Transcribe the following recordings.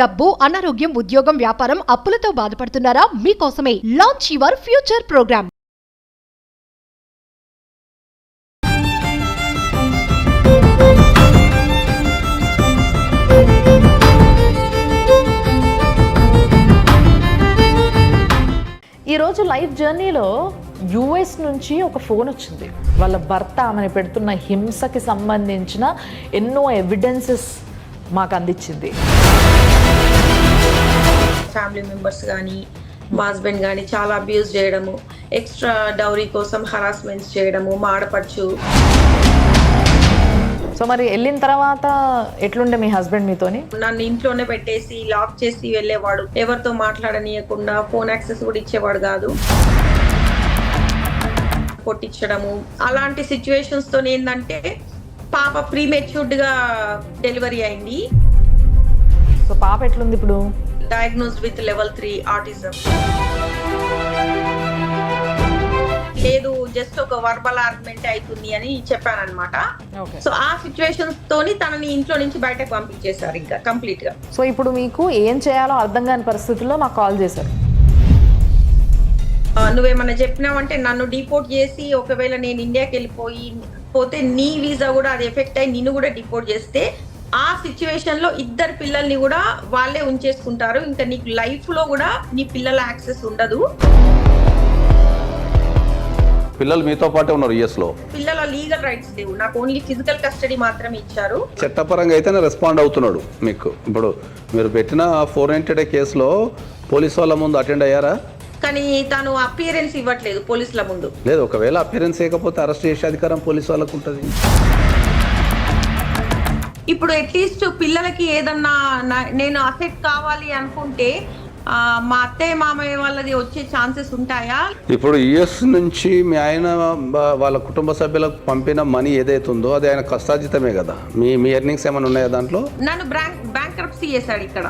డబ్బు, అనారోగ్యం, ఉద్యోగం, వ్యాపారం, అప్పులతో బాధపడుతున్నారా? మీకోసమే లాంచ్ యువర్ ఫ్యూచర్ ప్రోగ్రామ్. ఈరోజు లైఫ్ జర్నీలో యుఎస్ నుంచి ఒక ఫోన్ వచ్చింది. వాళ్ళ భర్త ఆమెను పెడుతున్న హింసకి సంబంధించిన ఎన్నో ఎవిడెన్సెస్ మాకు అందించింది. ఫ్యామిలీ మెంబర్స్ కానీ మా హస్బెండ్ కానీ చాలా అబ్యూస్ చేయడము, ఎక్స్ట్రా డౌరీ కోసం హరాస్మెంట్స్ చేయడము, మాడపడుచు. సో మరి వెళ్ళిన తర్వాత ఎట్లుండే మీ హస్బెండ్ మీతోని? నన్ను ఇంట్లోనే పెట్టేసి లాక్ చేసి వెళ్ళేవాడు. ఎవరితో మాట్లాడనీయకుండా ఫోన్ యాక్సెస్ కూడా ఇచ్చేవాడు కాదు. కొట్టించడము, అలాంటి సిచ్యువేషన్స్ తో ఏంటంటే పాప ప్రీమెచ్యూర్డ్ గా డెలివరీ అయింది. సో పాప ఎట్లుంది ఇప్పుడు? Diagnosed with level 3 autism. లేదు, జస్ట్ ఒక వర్బల్ ఆర్గ్యుమెంట్ అవుతుంది అని చెప్పాను అనమాట. సో ఆ సిచ్యువేషన్స్ తోని తనని ఇంట్లో నుంచి బయటకు పంపించేశారు ఇంకా కంప్లీట్ గా. సో ఇప్పుడు మీకు ఏం చేయాలో అర్థం కాని పరిస్థితుల్లో మాకు కాల్ చేశారు. నువ్వేమన్నా చెప్పినావంటే నన్ను డిపోర్ట్ చేసి, ఒకవేళ నేను ఇండియాకి వెళ్ళిపోతే నీ వీసా కూడా అది ఎఫెక్ట్ అయ్యి నిన్ను కూడా డిపోర్ట్ చేస్తే ఆ సిచ్యువేషన్ లో ఇద్దరు పిల్లల్ని కూడా వాళ్ళే ఉంచేసుకుంటారు. ఇంకా నీకు లైఫ్ లో కూడా నీ పిల్లల యాక్సెస్ ఉండదు. పిల్లలు మీతో పాటే ఉన్నారు యుఎస్ లో. పిల్లల లీగల్ రైట్స్ లేవు, నాకు ఓన్లీ ఫిజికల్ కస్టడీ మాత్రమే ఇచ్చారు. చట్టపరంగా అయితేనే రెస్పాండ్ అవుతున్నాడు మీకు. ఇప్పుడు మీరు పెట్టిన 490 కేసులో పోలీసు వాళ్ళ ముందు అటెండ్ అయ్యారా? కానీ తను అపియరెన్స్ ఇవ్వట్లేదు పోలీసుల ముందు. లేదు, ఒకవేళ అపియరెన్స్ చేయకపోతే అరెస్ట్ చేసే అధికారం పోలీసు వాళ్ళకు ఉంటుంది. ఇప్పుడు అట్లీస్ట్ పిల్లలకి ఏదన్నా నేను అసెట్ కావాలి అనుకుంటే మా అత్తయ్య మామయ్య వాళ్ళది వచ్చే ఛాన్సెస్ ఉంటాయా? ఇప్పుడు యుఎస్ నుంచి మీ ఆయన వాళ్ళ కుటుంబ సభ్యులకు పంపిన మనీ ఏదైతే ఉందో అది ఆయన కష్టార్జితమే కదా. మీ ఎర్నింగ్స్ ఏమైనా ఉన్నాయా దాంట్లో? నన్ను బ్యాంక్రప్సీ చేశాడు ఇక్కడ.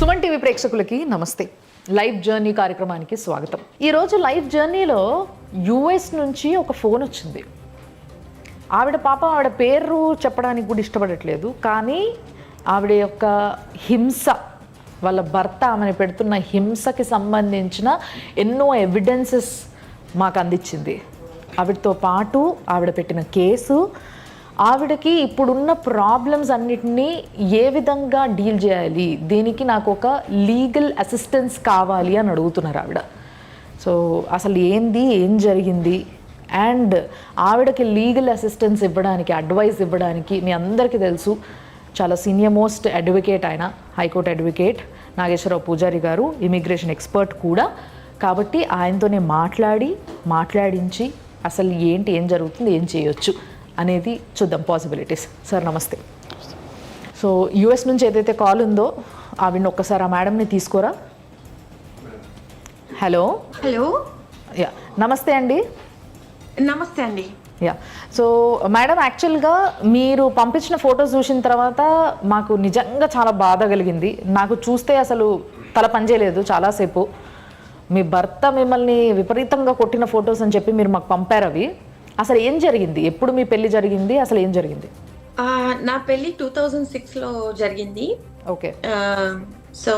సుమన్ టీవీ ప్రేక్షకులకి నమస్తే. లైఫ్ జర్నీ కార్యక్రమానికి స్వాగతం. ఈరోజు లైఫ్ జర్నీలో యుఎస్ నుంచి ఒక ఫోన్ వచ్చింది. ఆవిడ పేరు చెప్పడానికి కూడా ఇష్టపడట్లేదు, కానీ ఆవిడ యొక్క హింస, వాళ్ళ భర్త ఆమెను పెడుతున్న హింసకి సంబంధించిన ఎన్నో ఎవిడెన్సెస్ మాకు అందించింది. ఆవిడతో పాటు ఆవిడ పెట్టిన కేసు, ఆవిడకి ఇప్పుడున్న ప్రాబ్లమ్స్ అన్నిటినీ ఏ విధంగా డీల్ చేయాలి, దీనికి నాకు ఒక లీగల్ అసిస్టెన్స్ కావాలి అని అడుగుతున్నారు ఆవిడ. సో అసలు ఏం జరిగింది అండ్ ఆవిడకి లీగల్ అసిస్టెన్స్ ఇవ్వడానికి, అడ్వైస్ ఇవ్వడానికి మీ అందరికీ తెలుసు, చాలా సీనియర్ మోస్ట్ అడ్వకేట్ ఆయన, హైకోర్టు అడ్వకేట్ నాగేశ్వరరావు పూజారి గారు, ఇమిగ్రేషన్ ఎక్స్పర్ట్ కూడా. కాబట్టి ఆయనతోనే మాట్లాడించి అసలు ఏం జరుగుతుంది, ఏం చేయొచ్చు అనేది చూద్దాం పాసిబిలిటీస్. సార్ నమస్తే. సో యుఎస్ నుంచి ఏదైతే కాల్ ఉందో ఆవిడని ఒక్కసారి ఆ మేడంని తీసుకోరా. హలో. యా, నమస్తే అండి. నమస్తే అండి. యా, సో మేడం, యాక్చువల్గా మీరు పంపించిన ఫొటోస్ చూసిన తర్వాత మాకు నిజంగా చాలా బాధ కలిగింది. నాకు చూస్తే అసలు తల పనిచేయలేదు చాలాసేపు. మీ భర్త మిమ్మల్ని విపరీతంగా కొట్టిన ఫొటోస్ అని చెప్పి మీరు మాకు పంపారు. అవి అసలు ఏం జరిగింది? ఎప్పుడు మీ పెళ్లి జరిగింది? అసలు ఏం జరిగింది? నా పెళ్లి 2006లో జరిగింది. ఓకే. సో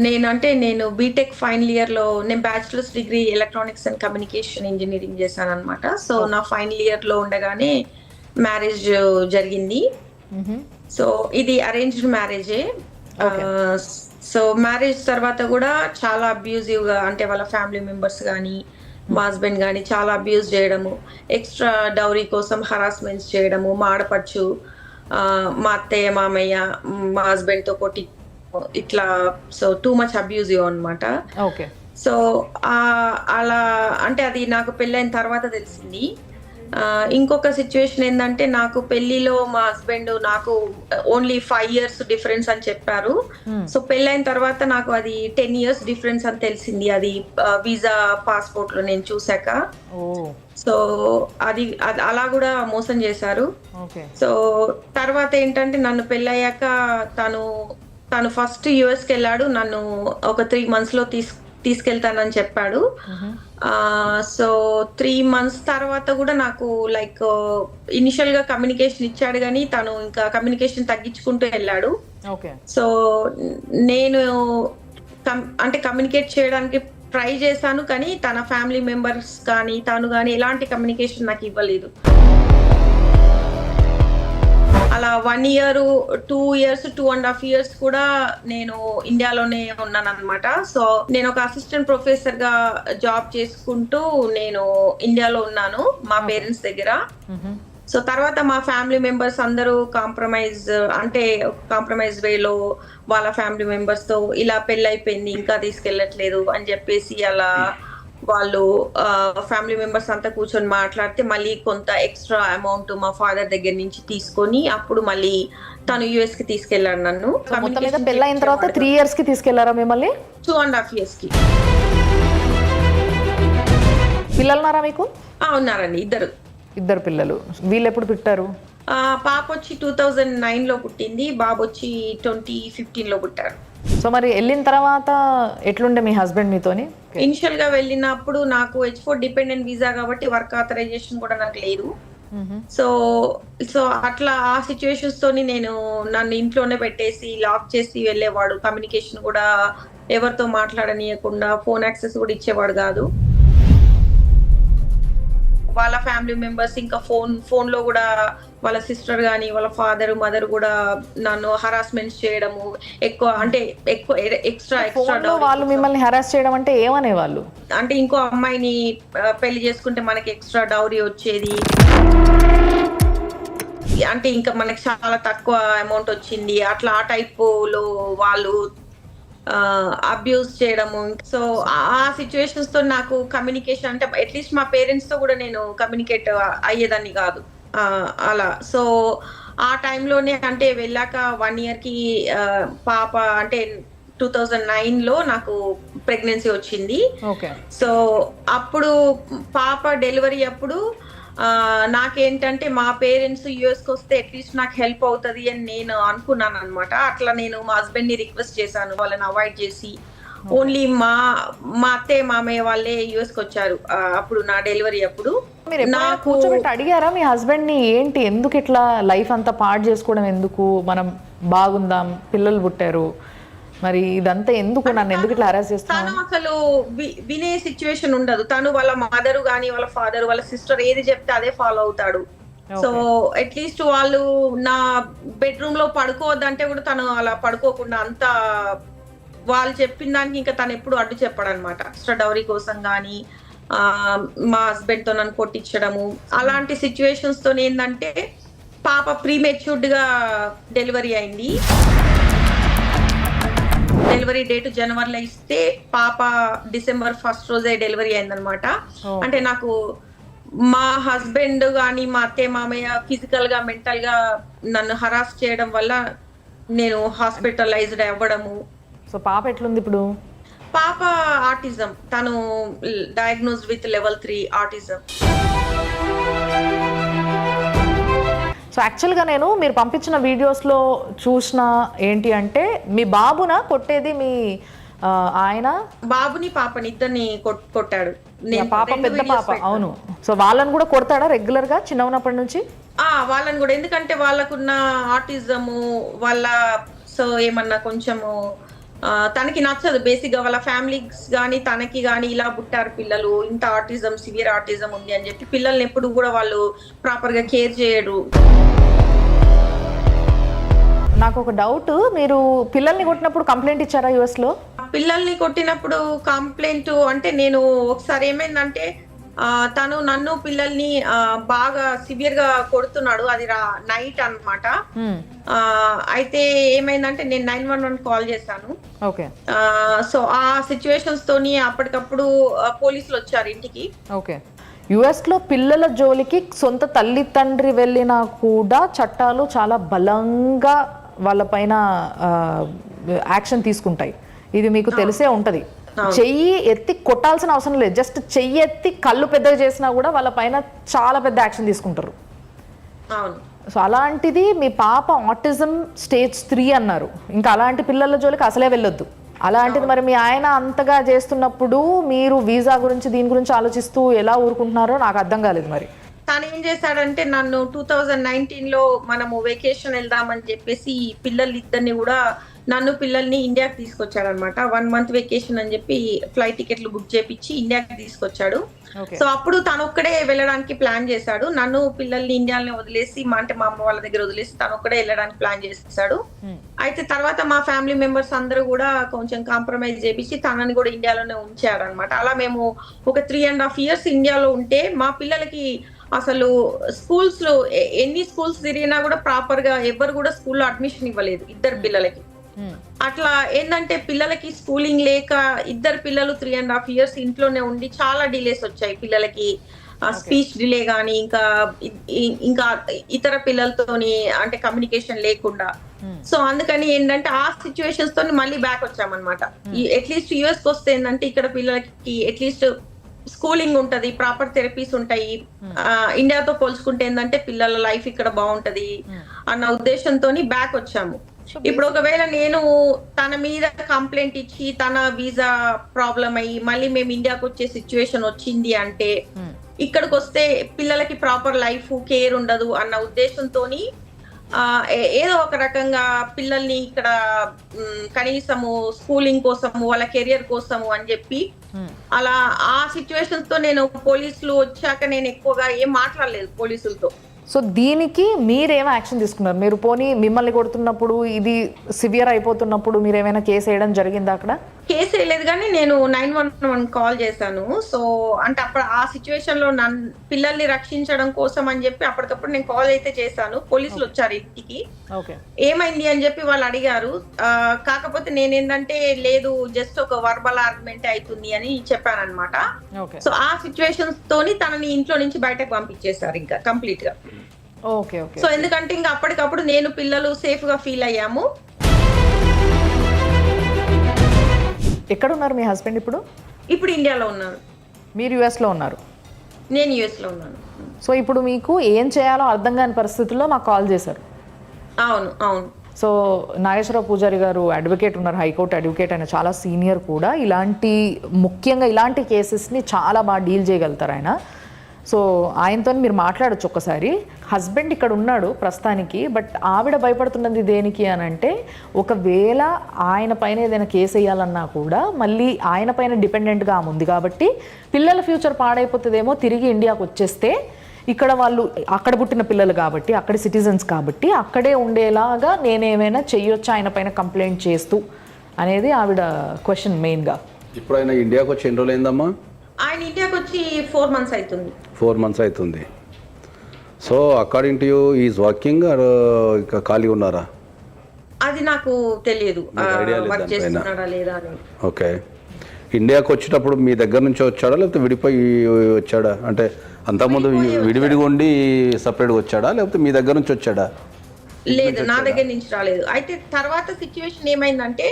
నేను బీటెక్ ఫైనల్ ఇయర్లో, నేను bachelors degree electronics and communication engineering చేశాను అనమాట. సో నా ఫైనల్ ఇయర్లో ఉండగానే మ్యారేజ్ జరిగింది. సో ఇది అరేంజ్డ్ మ్యారేజే. సో మ్యారేజ్ తర్వాత కూడా చాలా అబ్యూజివ్గా, అంటే వాళ్ళ ఫ్యామిలీ మెంబర్స్ కానీ మా హస్బెండ్ కానీ చాలా అబ్యూస్ చేయడము, ఎక్స్ట్రా డౌరీ కోసం హరాస్మెంట్స్ చేయడము, మాడపడుచు, మా అత్తయ్య మామయ్య మా హస్బెండ్తో కొట్టి ఇట్లా. సో టూ మచ్ అబ్యూజివ్ అనమాట. ఓకే. సో అలా అంటే అది నాకు పెళ్ళైన తర్వాత తెలిసింది. ఇంకొక సిచ్యువేషన్ ఏంటంటే, నాకు పెళ్లిలో మా హస్బెండ్ నాకు ఓన్లీ 5 years డిఫరెన్స్ అని చెప్పారు. సో పెళ్ళైన తర్వాత నాకు అది 10 years డిఫరెన్స్ అని తెలిసింది. అది వీసా పాస్పోర్ట్ లో నేను చూసాక. సో అది అలా కూడా మోసం చేశారు. సో తర్వాత ఏంటంటే, నన్ను పెళ్ళయ్యాక తను ఫస్ట్ యుఎస్కి వెళ్ళాడు. నన్ను ఒక 3 months లో తీసుకెళ్తానని చెప్పాడు. సో 3 months తర్వాత కూడా నాకు లైక్ ఇనిషియల్ గా కమ్యూనికేషన్ ఇచ్చాడు, కానీ తను ఇంకా కమ్యూనికేషన్ తగ్గించుకుంటూ వెళ్ళాడు. ఓకే. సో నేను అంటే కమ్యూనికేట్ చేయడానికి ట్రై చేశాను, కానీ తన ఫ్యామిలీ మెంబర్స్ కానీ తను కానీ ఎలాంటి కమ్యూనికేషన్ నాకు ఇవ్వలేదు. అలా 1 year 2 years 2.5 years కూడా నేను ఇండియాలోనే ఉన్నాను అనమాట. సో నేను ఒక అసిస్టెంట్ ప్రొఫెసర్ గా జాబ్ చేసుకుంటూ నేను ఇండియాలో ఉన్నాను మా పేరెంట్స్ దగ్గర. సో తర్వాత మా ఫ్యామిలీ మెంబర్స్ అందరూ కాంప్రమైజ్ వేలో వాళ్ళ ఫ్యామిలీ మెంబర్స్ తో ఇలా పెళ్లి అయిపోయింది ఇంకా తీసుకెళ్ళట్లేదు అని చెప్పేసి అలా వాళ్ళు ఫ్యామిలీ మెంబర్స్ అంతా కూర్చొని మాట్లాడితే మళ్ళీ కొంత ఎక్స్ట్రా అమౌంట్ మా ఫాదర్ దగ్గర నుంచి తీసుకొని అప్పుడు మళ్ళీ తను యుఎస్ కి తీసుకెళ్లాడు నన్ను. పెళ్ళైన తర్వాత 3 years కి తీసుకెళ్లారా మిమ్మల్ని? 2.5 years కి. పిల్లలున్నారా మీకు? ఉన్నారండి, ఇద్దరు పిల్లలు. వీళ్ళు ఎప్పుడు పుట్టారు? పాప వచ్చి 2009 లో పుట్టింది, బాబు వచ్చి 2015 లో పుట్టారు. సో మరి వెళ్ళిన తర్వాత ఎట్లుండే మీ హస్బెండ్ మీతోని? ఇనిషియల్ గా వెళ్ళినప్పుడు నాకు H4 డిపెండెంట్ వీసా కాబట్టి వర్క్ ఆథరైజేషన్ కూడా నాకు లేదు. సో అట్లా ఆ సిచ్యువేషన్స్ తోని నన్ను ఇంట్లోనే పెట్టేసి లాక్ చేసి వెళ్ళేవాడు. కమ్యూనికేషన్ కూడా ఎవరితో మాట్లాడనీయకుండా ఫోన్ యాక్సెస్ కూడా ఇచ్చేవాడు కాదు. వాళ్ళ ఫ్యామిలీ మెంబర్స్ ఇంకా ఫోన్ లో కూడా వాళ్ళ సిస్టర్ గానీ వాళ్ళ ఫాదర్ మదర్ కూడా నన్ను హరాస్మెంట్ చేయడము, ఎక్కువ ఎక్స్ట్రా వాళ్ళు మిమ్మల్ని హరాస్ చేయడం అంటే ఏమనేవాళ్ళు? అంటే ఇంకో అమ్మాయిని పెళ్లి చేసుకుంటే మనకి ఎక్స్ట్రా డౌరీ వచ్చేది, అంటే ఇంకా మనకి చాలా తక్కువ అమౌంట్ వచ్చింది, అట్లా ఆ టైప్ లో వాళ్ళు అబ్యూస్ చేయడము. సో ఆ సిచ్యువేషన్స్ తో నాకు కమ్యూనికేషన్ అంటే అట్లీస్ట్ మా పేరెంట్స్ తో కూడా నేను కమ్యూనికేట్ అయ్యేదాన్ని కాదు అలా. సో ఆ టైంలోనే అంటే వెళ్ళాక 1 year కి పాప అంటే 2009 లో నాకు ప్రెగ్నెన్సీ వచ్చింది. సో అప్పుడు పాప డెలివరీ అప్పుడు నాకేంటంటే మా పేరెంట్స్ యుఎస్ కి వస్తే అట్లీస్ట్ నాకు హెల్ప్ అవుతుంది అని నేను అనుకున్నాను అనమాట. అట్లా నేను మా హస్బెండ్ ని రిక్వెస్ట్ చేశాను వాళ్ళని అవాయిడ్ చేసి ఓన్లీ మా అత్తయ్య మామయ్య వాళ్ళే యుఎస్ కి వచ్చారు అప్పుడు నా డెలివరీ అప్పుడు. నాకు కూర్చోబెట్టి అడిగారా మీ హస్బెండ్ ని, ఏంటి ఎందుకు ఇట్లా లైఫ్ అంతా పాడు చేసుకోవడం, ఎందుకు మనం బాగుందాం, పిల్లలు పుట్టారు, మరి ఇదంతా ఎందుకు, నన్ను ఎందుకు ఇట్లా హరాస్ చేస్తాను? తను అసలు వినే సిచ్యువేషన్ ఉండదు. తను వాళ్ళ మదర్ గానీ వాళ్ళ ఫాదర్ వాళ్ళ సిస్టర్ ఏది చెప్తే అదే ఫాలో అవుతాడు. సో అట్లీస్ట్ వాళ్ళు నా బెడ్రూమ్ లో పడుకోవద్దంటే కూడా తను అలా పడుకోకుండా అంతా వాళ్ళు చెప్పిన దానికి ఇంకా తను ఎప్పుడు అడ్డు చెప్పాడు అనమాట. ఎక్స్ట్రా డౌరీ కోసం గానీ మా హస్బెండ్ తో నన్ను కొట్టించడము, అలాంటి సిచ్యువేషన్స్ తో ఏంటంటే పాప ప్రీమెచ్యూర్డ్ గా డెలివరీ అయింది. డెలివరీ డేట్ జనవరిలో ఇస్తే పాప December 1st రోజే డెలివరీ అయిందనమాట. అంటే నాకు మా హస్బెండ్ గాని మా అత్తయ్య మామయ్య ఫిజికల్ గా మెంటల్ గా నన్ను హరాస్ చేయడం వల్ల నేను హాస్పిటలైజ్డ్ అవ్వడము. సో పాప ఎట్లుంది ఇప్పుడు? పాప ఆటిజం, తను diagnosed with level 3 autism. So యాక్చువల్గా నేను మీరు పంపించిన వీడియోస్లో చూసిన ఏంటి అంటే మీ బాబున కొట్టేది మీ ఆయన? బాబుని పాపని ఇద్దరిని కొట్టాడు. పాప పెద్ద పాప, అవును. సో వాళ్ళని కూడా కొడతాడా రెగ్యులర్ గా చిన్న ఉన్నప్పటి నుంచి? వాళ్ళని కూడా, ఎందుకంటే వాళ్ళకున్న ఆటిజము వాళ్ళ సో ఏమన్నా కొంచెము తనకి నచ్చదు బేసిక్ గా. వాళ్ళ ఫ్యామిలీస్ గానీ తనకి గానీ ఇలా పుట్టారు పిల్లలు, ఇంత ఆటిజం సివియర్ ఆటిజం ఉంది అని చెప్పి పిల్లల్ని ఎప్పుడు కూడా వాళ్ళు ప్రాపర్ గా కేర్ చేయరు. నాకు ఒక డౌట్, మీరు పిల్లల్ని కొట్టినప్పుడు కంప్లైంట్ ఇచ్చారా యుఎస్ లో? పిల్లల్ని కొట్టినప్పుడు కంప్లైంట్ అంటే నేను ఒకసారి ఏమైందంటే తను నన్ను పిల్లల్ని బాగా సివియర్ గా కొడుతున్నాడు, అది నైట్ అన్నమాట. అయితే ఏమైందంటే నేను 911 కాల్ చేశాను. సో ఆ సిచ్యువేషన్స్ తోని అప్పటికప్పుడు పోలీసులు వచ్చారు ఇంటికి. యుఎస్ లో పిల్లల జోలికి సొంత తల్లి తండ్రి వెళ్ళినా కూడా చట్టాలు చాలా బలంగా వాళ్ళ పైన యాక్షన్ తీసుకుంటాయి. ఇది మీకు తెలిసే ఉంటది. చెయ్యి ఎత్తి కొట్టాల్సిన అవసరం లేదు, జస్ట్ చెయ్యి ఎత్తి కళ్ళు పెద్దగా చేసినా కూడా వాళ్ళ పైన చాలా పెద్ద యాక్షన్ తీసుకుంటారు. సో అలాంటిది మీ పాప ఆటిజం స్టేజ్ 3 అన్నారు, ఇంకా అలాంటి పిల్లల జోలికి అసలే వెళ్ళొద్దు. అలాంటిది మరి మీ ఆయన అంతగా చేస్తున్నప్పుడు మీరు వీసా గురించి దీని గురించి ఆలోచిస్తూ ఎలా ఊరుకుంటున్నారో నాకు అర్థం కాలేదు మరి. తను ఏం చేశాడంటే నన్ను 2019లో మనము వెకేషన్ వెళ్దామని చెప్పేసి పిల్లలిద్దరిని కూడా నన్ను పిల్లల్ని ఇండియాకి తీసుకొచ్చాడు అనమాట. 1 month వెకేషన్ అని చెప్పి ఫ్లైట్ టికెట్లు బుక్ చేపించి ఇండియాకి తీసుకొచ్చాడు. సో అప్పుడు తను ఒక్కడే వెళ్ళడానికి ప్లాన్ చేశాడు. నన్ను పిల్లల్ని ఇండియాలో వదిలేసి అంటే మా అమ్మ వాళ్ళ దగ్గర వదిలేసి తను ఒక్కడే వెళ్ళడానికి ప్లాన్ చేశాడు. అయితే తర్వాత మా ఫ్యామిలీ మెంబర్స్ అందరూ కూడా కొంచెం కాంప్రమైజ్ చేపించి తనని కూడా ఇండియాలోనే ఉంచారు అనమాట. అలా మేము ఒక 3.5 years ఇండియాలో ఉంటే మా పిల్లలకి అసలు స్కూల్స్ లో ఎన్ని స్కూల్స్ తిరిగినా కూడా ప్రాపర్ గా ఎవరు కూడా స్కూల్లో అడ్మిషన్ ఇవ్వలేదు ఇద్దరు పిల్లలకి. అట్లా ఏంటంటే పిల్లలకి స్కూలింగ్ లేక ఇద్దరు పిల్లలు 3.5 years ఇంట్లోనే ఉండి చాలా డిలేస్ వచ్చాయి పిల్లలకి. స్పీచ్ డిలే గానీ ఇంకా ఇతర పిల్లలతోని అంటే కమ్యూనికేషన్ లేకుండా. సో అందుకని ఏంటంటే ఆ సిచ్యువేషన్స్ తోని మళ్ళీ బ్యాక్ వచ్చామన్నమాట. అట్లీస్ట్ యుఎస్ కి వస్తే ఏంటంటే ఇక్కడ పిల్లలకి అట్లీస్ట్ స్కూలింగ్ ఉంటది, ప్రాపర్ థెరపీస్ ఉంటాయి. ఇండియాతో పోల్చుకుంటే ఏంటంటే పిల్లల లైఫ్ ఇక్కడ బాగుంటది అన్న ఉద్దేశంతో బ్యాక్ వచ్చాము. ఇప్పుడు ఒకవేళ నేను తన మీద కంప్లైంట్ ఇచ్చి తన వీసా ప్రాబ్లం అయ్యి మళ్ళీ మేము ఇండియాకి వచ్చే సిచ్యువేషన్ వచ్చింది అంటే ఇక్కడికి వస్తే పిల్లలకి ప్రాపర్ లైఫ్ కేర్ ఉండదు అన్న ఉద్దేశంతోని ఏదో ఒక రకంగా పిల్లల్ని ఇక్కడ కనీసము స్కూలింగ్ కోసము వాళ్ళ కెరియర్ కోసము అని చెప్పి అలా ఆ సిచ్యువేషన్స్ తో నేను పోలీసులు వచ్చాక నేను ఎక్కువగా ఏం మాట్లాడలేదు పోలీసులతో. సో దీనికి మీరేమో యాక్షన్ తీసుకున్నారు? మీరు పోనీ మిమ్మల్ని కొడుతున్నప్పుడు ఇది సివియర్ అయిపోతున్నప్పుడు మీరు ఏమైనా కేసు వేయడం జరిగిందా? అక్కడ కేసు వేయలేదు కానీ నేను 911 కాల్ చేశాను. సో అంటే అప్పుడు ఆ సిచ్యువేషన్ లో పిల్లల్ని రక్షించడం కోసం అని చెప్పి అప్పటికప్పుడు నేను కాల్ అయితే చేశాను. పోలీసులు వచ్చారు ఇంటికి. ఏమైంది అని చెప్పి వాళ్ళు అడిగారు. కాకపోతే నేనేంటంటే లేదు జస్ట్ ఒక వర్బల్ ఆర్గ్యుమెంట్ అవుతుంది అని చెప్పాను అనమాట. సో ఆ సిచ్యువేషన్స్ తోని తనని ఇంట్లో నుంచి బయటకు పంపించేశారు ఇంకా కంప్లీట్ గా. సో ఎందుకంటే ఇంకా అప్పటికప్పుడు నేను పిల్లలు సేఫ్ గా ఫీల్ అయ్యాము. ఎక్కడ ఉన్నారు మీ హస్బెండ్ ఇప్పుడు? ఇప్పుడు ఇండియాలో ఉన్నారు. మీరు యుఎస్ లో ఉన్నారు? నేను యుఎస్ లో ఉన్నాను. సో ఇప్పుడు మీకు ఏం చేయాలో అర్థం కాని పరిస్థితుల్లో మాకు కాల్ చేశారు. అవును అవును. సో నాగేశ్వరరావు పూజారి గారు అడ్వకేట్ ఉన్నారు, హైకోర్టు అడ్వకేట్, ఆయన చాలా సీనియర్ కూడా. ముఖ్యంగా ఇలాంటి కేసెస్ని చాలా బాగా డీల్ చేయగలుగుతారు ఆయన. సో ఆయనతో మీరు మాట్లాడచ్చు ఒకసారి. హస్బెండ్ ఇక్కడ ఉన్నాడు ప్రస్తుతానికి, బట్ ఆవిడ భయపడుతున్నది దేనికి అని అంటే ఒకవేళ ఆయన పైన ఏదైనా కేసు వేయాలన్నా కూడా మళ్ళీ ఆయన పైన డిపెండెంట్గా ఆమె ఉంది కాబట్టి పిల్లల ఫ్యూచర్ పాడైపోతుందేమో, తిరిగి ఇండియాకి వచ్చేస్తే ఇక్కడ వాళ్ళు అక్కడ పుట్టిన పిల్లలు కాబట్టి అక్కడి సిటిజన్స్ కాబట్టి అక్కడే ఉండేలాగా నేనేమైనా చెయ్యొచ్చు ఆయన పైన కంప్లైంట్ చేస్తూ అనేది ఆవిడ క్వశ్చన్ మెయిన్గా. ఇప్పుడు ఆయన ఇండియాకి వచ్చి ఎన్ని రోజులు అయిందమ్మా? ఆయన ఇండియాకి వచ్చి 4 months అవుతుంది. 4 months అవుతుంది. So according to you is working ఇంకా ఖాళీ ఉన్నారా? అది నాకు తెలియదు వర్క్ చేస్తున్నాడా లేదా అని. ఓకే. ఇండియాకి వచ్చేటప్పుడు మీ దగ్గర నుంచి వచ్చాడా లేకపోతే విడిపోయి వచ్చాడా? అంటే అంతకుముందు విడివిడిగా ఉండి సపరేట్గా వచ్చాడా లేకపోతే మీ దగ్గర నుంచి వచ్చాడా? లేదు, నా దగ్గర నుంచి రాలేదు. అయితే తర్వాత సిచ్యువేషన్ ఏమైందంటే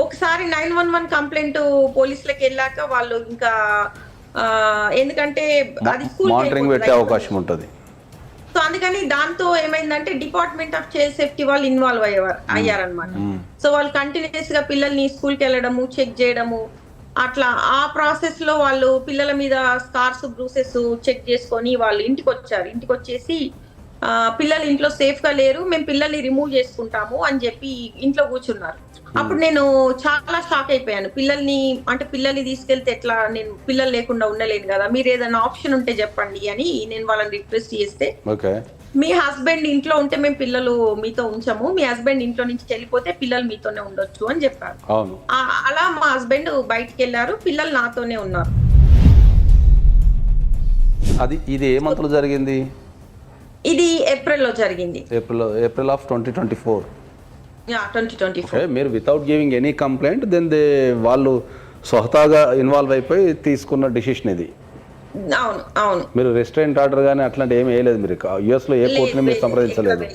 ఒకసారి 911 కంప్లైంట్ పోలీసులకు వెళ్ళాక వాళ్ళు ఇంకా ఎందుకంటే అది మానిటరింగ్ పెట్టే అవకాశం ఉంటుంది. సో అందుకని దాంతో ఏమైందంటే డిపార్ట్మెంట్ ఆఫ్ చైల్డ్ సేఫ్టీ వాళ్ళు ఇన్వాల్వ్ అయ్యారనమాట. సో వాళ్ళు కంటిన్యూస్ గా పిల్లల్ని స్కూల్కి వెళ్ళడము, చెక్ చేయడము, అట్లా ఆ ప్రాసెస్ లో వాళ్ళు పిల్లల మీద స్కార్స్, బ్రూసెస్ చెక్ చేసుకొని వాళ్ళు ఇంటికి వచ్చారు. ఇంటికి వచ్చేసి పిల్లలు ఇంట్లో సేఫ్ గా లేరు, మేము పిల్లల్ని రిమూవ్ చేసుకుంటాము అని చెప్పి ఇంట్లో కూర్చున్నారు. అప్పుడు నేను చాలా షాక్ అయిపోయాను. పిల్లల్ని తీసుకెళ్తే ఎట్లా, నేను పిల్లలు లేకుండా ఉండలేను కదా, మీరు ఏదైనా ఆప్షన్ ఉంటే చెప్పండి అని నేను వాళ్ళని రిక్వెస్ట్ చేస్తే, మీ హస్బెండ్ ఇంట్లో ఉంటే మేము పిల్లలు మీతో ఉంచము, మీ హస్బెండ్ ఇంట్లో నుంచి వెళ్ళిపోతే పిల్లలు మీతోనే ఉండొచ్చు అని చెప్పారు. అలా మా హస్బెండ్ బయటికి వెళ్ళారు, పిల్లలు నాతోనే ఉన్నారు. ఇది ఏ మంత్ లో జరిగింది? ఇది ఏప్రిల్లో జరిగింది. April of 2024. 2024. మీరు without giving any complaint then వాళ్ళు స్వతహాగా ఇన్వాల్వ్ అయిపోయి తీసుకున్న డిసిషన్ ఇది. అవును అవును. మీరు రెస్టారెంట్ ఆర్డర్ కానీ అట్లాంటి ఏమి వేయలేదు? మీరు యుఎస్ లో ఏ కోర్టుని మీరు సంప్రదించలేదు?